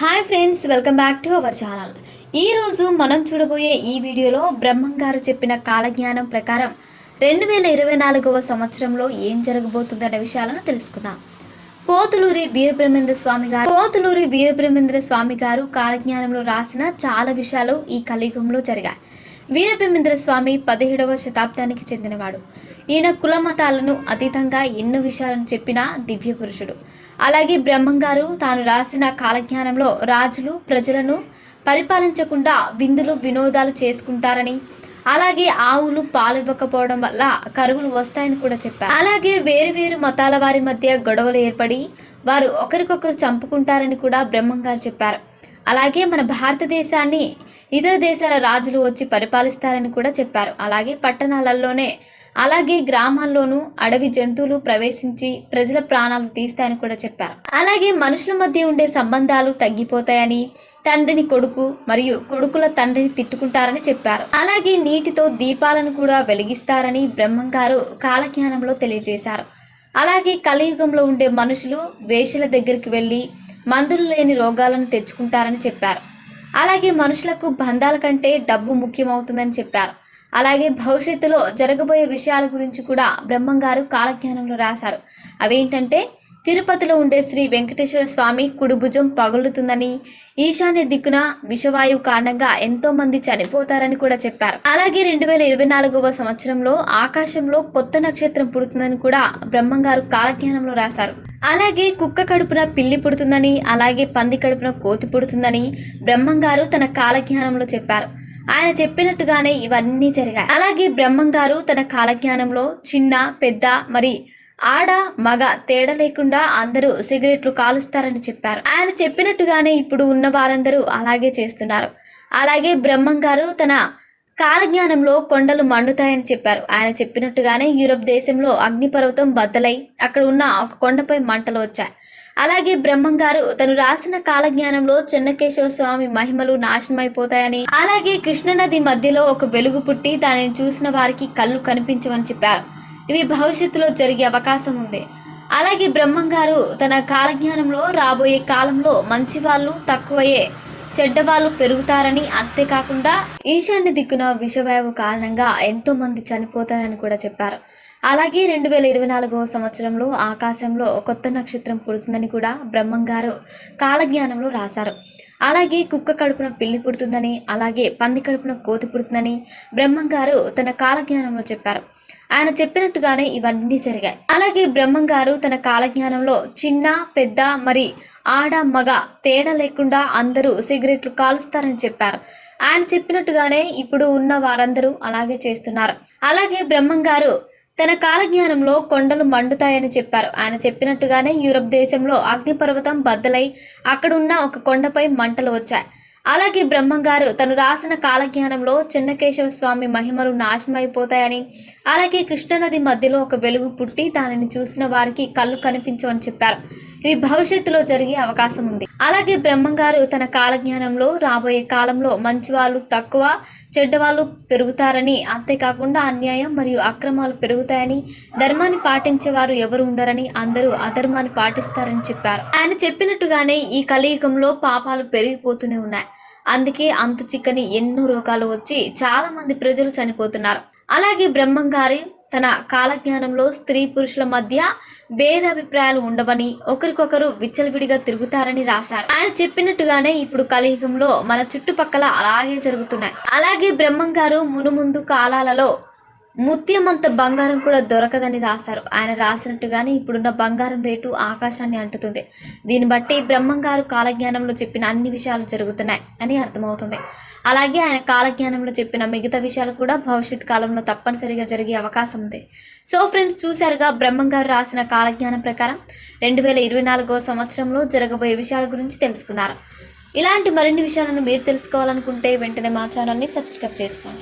Hi friends, welcome back to our channel. ఈరోజు మనం చూడబోయే ఈ వీడియోలో బ్రహ్మం గారు చెప్పిన కాలజ్ఞానం ప్రకారం 2024వ సంవత్సరంలో ఏం జరగబోతుందనే విషయాలను తెలుసుకుందాం. పోతులూరి వీరబ్రహ్మేంద్ర స్వామి గారు కాలజ్ఞానంలో రాసిన చాలా విషయాలు ఈ కలియుగంలో జరిగాయి. వీరబ్రహ్మేంద్ర స్వామి 17వ శతాబ్దానికి చెందినవాడు. ఈయన కుల మతాలను అతీతంగా ఎన్నో విషయాలను చెప్పిన దివ్య పురుషుడు. అలాగే బ్రహ్మం గారు తాను రాసిన కాలజ్ఞానంలో రాజులు ప్రజలను పరిపాలించకుండా విందులు వినోదాలు చేసుకుంటారని, అలాగే ఆవులు పాలు ఇవ్వకపోవడం వల్ల కరువులు వస్తాయని కూడా చెప్పారు. అలాగే వేరు వేరు మతాల వారి మధ్య గొడవలు ఏర్పడి వారు ఒకరికొకరు చంపుకుంటారని కూడా బ్రహ్మం గారు చెప్పారు. అలాగే మన భారతదేశాన్ని ఇతర దేశాల రాజులు వచ్చి పరిపాలిస్తారని కూడా చెప్పారు. అలాగే పట్టణాలలోనే అలాగే గ్రామాల్లోనూ అడవి జంతువులు ప్రవేశించి ప్రజల ప్రాణాలు తీస్తాయని కూడా చెప్పారు. అలాగే మనుషుల మధ్య ఉండే సంబంధాలు తగ్గిపోతాయని, తండ్రిని కొడుకు మరియు కొడుకుల తండ్రిని తిట్టుకుంటారని చెప్పారు. అలాగే నీటితో దీపాలను కూడా వెలిగిస్తారని బ్రహ్మం గారు కాలజ్ఞానంలో తెలియజేశారు. అలాగే కలియుగంలో ఉండే మనుషులు వేషల దగ్గరికి వెళ్ళి మందులు లేని రోగాలను తెచ్చుకుంటారని చెప్పారు. అలాగే మనుషులకు బంధాల కంటే డబ్బు ముఖ్యమవుతుందని చెప్పారు. అలాగే భవిష్యత్తులో జరగబోయే విషయాల గురించి కూడా బ్రహ్మం గారు కాలజ్ఞానంలో రాశారు. అవేంటంటే, తిరుపతిలో ఉండే శ్రీ వెంకటేశ్వర స్వామి కుడి భుజం పగులుతుందని, ఈశాన్య దిక్కున విషవాయువు కారణంగా ఎంతో మంది చనిపోతారని కూడా చెప్పారు. అలాగే 2024వ సంవత్సరంలో ఆకాశంలో కొత్త నక్షత్రం పుడుతుందని కూడా బ్రహ్మం గారు కాలజ్ఞానంలో రాశారు. అలాగే కుక్క కడుపున పిల్లి పుడుతుందని, అలాగే పంది కడుపున కోతి పుడుతుందని బ్రహ్మం గారు తన కాలజ్ఞానంలో చెప్పారు. ఆయన చెప్పినట్టుగానే ఇవన్నీ జరిగాయి. అలాగే బ్రహ్మం గారు తన కాలజ్ఞానంలో చిన్న పెద్ద మరి ఆడ మగ తేడా లేకుండా అందరూ సిగరెట్లు కాలుస్తారని చెప్పారు. ఆయన చెప్పినట్టుగానే ఇప్పుడు ఉన్న వారందరూ అలాగే చేస్తున్నారు. అలాగే బ్రహ్మం గారు తన కాలజ్ఞానంలో కొండలు మండుతాయని చెప్పారు. ఆయన చెప్పినట్టుగానే యూరప్ దేశంలో అగ్నిపర్వతం బద్దలై అక్కడ ఉన్న ఒక కొండపై మంటలు వచ్చాయి. అలాగే బ్రహ్మం గారు తను రాసిన కాలజ్ఞానంలో చెన్నకేశవ స్వామి మహిమలు నాశనమైపోతాయని, అలాగే కృష్ణనది మధ్యలో ఒక వెలుగు పుట్టి దానిని చూసిన వారికి కళ్ళు కనిపించవని చెప్పారు. ఇవి భవిష్యత్తులో జరిగే అవకాశం ఉంది. అలాగే బ్రహ్మం గారు తన కాలజ్ఞానంలో రాబోయే కాలంలో మంచి వాళ్ళు తక్కువయ్యే చెడ్డవాళ్ళు పెరుగుతారని, అంతేకాకుండా ఈశాన్య దిక్కున విషవాయువు కారణంగా ఎంతో మంది చనిపోతారని కూడా చెప్పారు. అలాగే 2024వ సంవత్సరంలో ఆకాశంలో కొత్త నక్షత్రం పుడుతుందని కూడా బ్రహ్మం గారు కాలజ్ఞానంలో రాశారు. అలాగే కుక్క కడుపున పిల్లి పుడుతుందని, అలాగే పంది కడుపున కోతి పుడుతుందని బ్రహ్మం గారు తన కాలజ్ఞానంలో చెప్పారు. ఆయన చెప్పినట్టుగానే ఇవన్నీ జరిగాయి. అలాగే బ్రహ్మం గారు తన కాలజ్ఞానంలో చిన్న పెద్ద మరి ఆడ మగ తేడా లేకుండా అందరూ సిగరెట్లు కాలుస్తారని చెప్పారు. ఆయన చెప్పినట్టుగానే ఇప్పుడు ఉన్న వారందరూ అలాగే చేస్తున్నారు. అలాగే బ్రహ్మం గారు తన కాలజ్ఞానంలో కొండలు మండుతాయని చెప్పారు. ఆయన చెప్పినట్టుగానే యూరప్ దేశంలో అగ్నిపర్వతం బద్దలై అక్కడున్న ఒక కొండపై మంటలు వచ్చాయి. అలాగే బ్రహ్మం గారు తను రాసిన కాలజ్ఞానంలో చెన్నకేశవ స్వామి మహిమలు నాశనమైపోతాయని, అలాగే కృష్ణనది మధ్యలో ఒక వెలుగు పుట్టి దానిని చూసిన వారికి కళ్ళు కనిపించవని చెప్పారు. ఇవి భవిష్యత్తులో జరిగే అవకాశం ఉంది. అలాగే బ్రహ్మం గారు తన కాలజ్ఞానంలో రాబోయే కాలంలో మంచి వాళ్ళు తక్కువ చెడ్డవాళ్ళు పెరుగుతారని, అంతేకాకుండా అన్యాయం మరియు అక్రమాలు పెరుగుతాయని, ధర్మాన్ని పాటించేవారు ఎవరు ఉండరని, అందరూ అధర్మాన్ని పాటిస్తారని చెప్పారు. ఆయన చెప్పినట్టుగానే ఈ కలియుగంలో పాపాలు పెరిగిపోతూనే ఉన్నాయి. అందుకే అంతు చిక్కని ఎన్నో రోగాలు వచ్చి చాలా మంది ప్రజలు చనిపోతున్నారు. అలాగే బ్రహ్మం గారి తన కాలజ్ఞానంలో స్త్రీ పురుషుల మధ్య భేదాభిప్రాయాలు ఉండవని, ఒకరికొకరు విచ్చలవిడిగా తిరుగుతారని రాశారు. ఆయన చెప్పినట్టుగానే ఇప్పుడు కలియుగంలో మన చుట్టుపక్కల అలాగే జరుగుతున్నాయి. అలాగే బ్రహ్మం గారు మునుముందు కాలాలలో ముత్యమంత బంగారం కూడా దొరకదని రాశారు. ఆయన రాసినట్టుగానే ఇప్పుడున్న బంగారం రేటు ఆకాశాన్ని అంటుతుంది. దీన్ని బట్టి బ్రహ్మం గారు కాలజ్ఞానంలో చెప్పిన అన్ని విషయాలు జరుగుతున్నాయి అని అర్థమవుతుంది. అలాగే ఆయన కాలజ్ఞానంలో చెప్పిన మిగతా విషయాలు కూడా భవిష్యత్ కాలంలో తప్పనిసరిగా జరిగే అవకాశం ఉంది. సో ఫ్రెండ్స్, చూశారుగా బ్రహ్మం గారు రాసిన కాలజ్ఞానం ప్రకారం 2024వ సంవత్సరంలో జరగబోయే విషయాల గురించి తెలుసుకున్నారు. ఇలాంటి మరిన్ని విషయాలను మీరు తెలుసుకోవాలనుకుంటే వెంటనే మా ఛానల్ని సబ్స్క్రైబ్ చేసుకోండి.